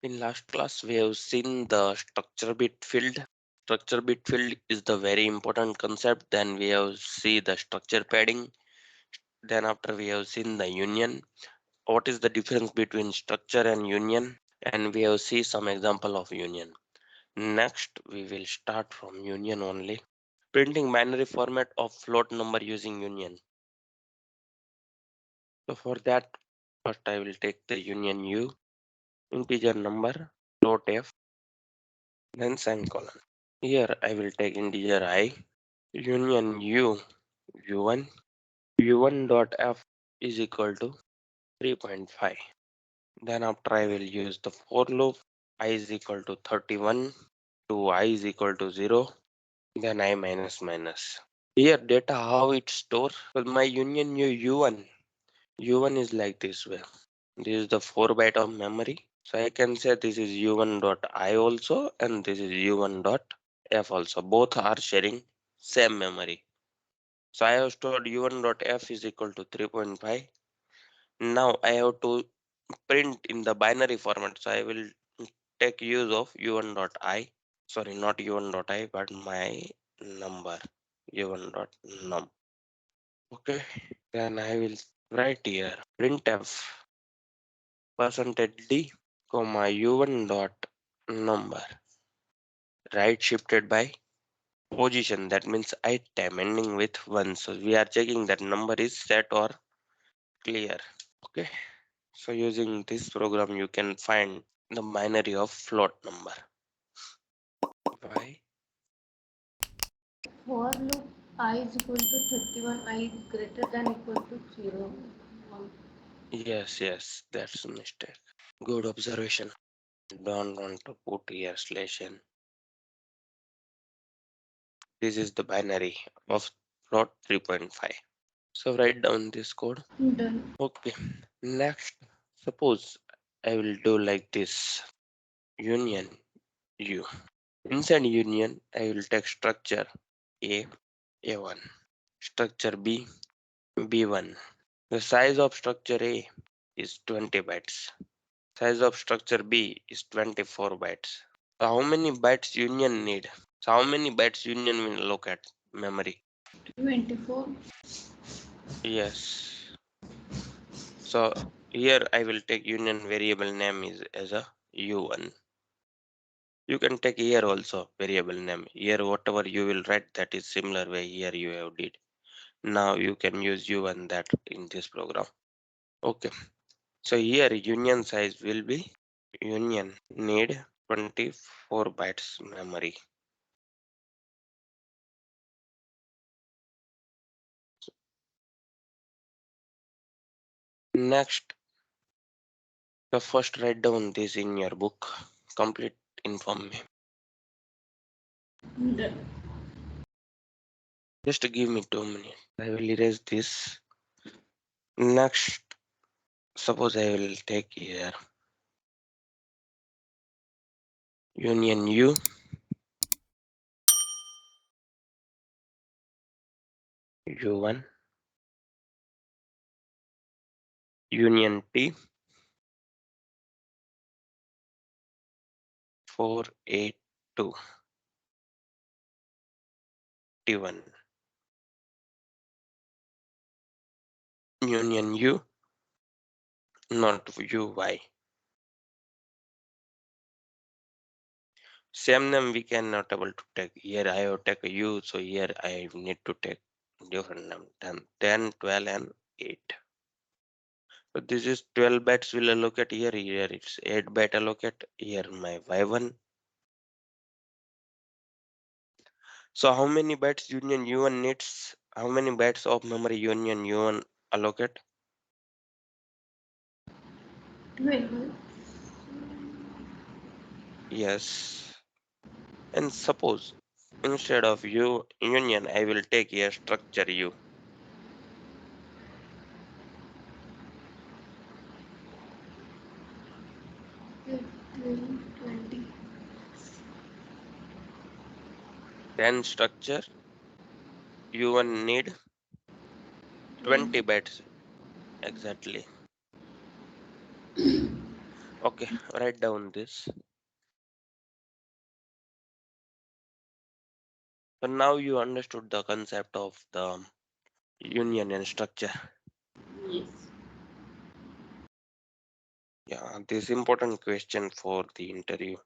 In last class, we have seen the structure bit field. Structure bit field is the very important concept. Then we have see the structure padding. Then after we have seen the union. What is the difference between structure and union? And we have see some example of union. Next, we will start from union only. Printing binary format of float number using union. So for that, first I will take the union u, integer number, float f, then semicolon. Here I will take integer I, union u, u1, u1 dot f is equal to 3.5. Then after I will use the for loop, I is equal to 31 to I is equal to 0, then I minus minus. Here data how it store. Well, my union u1, u1 is like this way. This is the 4 byte of memory. So I can say this is u1 dot I also and this is u1 dot f also. Both are sharing same memory. So I have stored u1 dot f is equal to 3.5. Now I have to print in the binary format. So I will take use of u1 dot I. Sorry, not u1 dot I, but my number u1 dot num. Okay. Then I will write here printf percentage d comma u1 dot number right shifted by position, that means item ending with 1. So we are checking that number is set or clear. Okay, so using this program you can find the binary of float number. Why? For loop I is equal to 31, I is greater than equal to 0. 1. Yes, that's a mistake. Good observation. Don't want to put here slash n. This is the binary of float 3.5. So write down this code. Done. Okay, next, suppose I will do like this. Union U. Inside union, I will take structure A, A1. Structure B, B1. The size of structure A is 20 bytes. Size of structure B is 24 bytes. So how many bytes union need? So how many bytes union will allocate memory? 24. Yes. So here I will take union variable name is as a U1. You can take here also variable name. Here whatever you will write, that is similar way here you have did. Now you can use U1 that in this program. Okay. So here union size will be union need 24 bytes memory. Next, the first write down this in your book. Complete inform me. Done. Just give me 2 minutes. I will erase this. Next, suppose I will take here union U, U1, union T, 482, T1, union U, not UY. Same name we cannot able to take. Here I have take a U, so here I need to take different name. 10, 12, and 8. So this is 12 bytes will allocate here. Here it's 8 byte allocate. Here my Y1. So how many bytes union U1 needs? How many bytes of memory union U1 allocate? 12. Yes. And suppose instead of U union, I will take here structure U. Okay, 12, 20. Then structure U1 need 20 bytes exactly. Okay, write down this. So now you understood the concept of the union and structure. Yes. Yeah, this important question for the interview.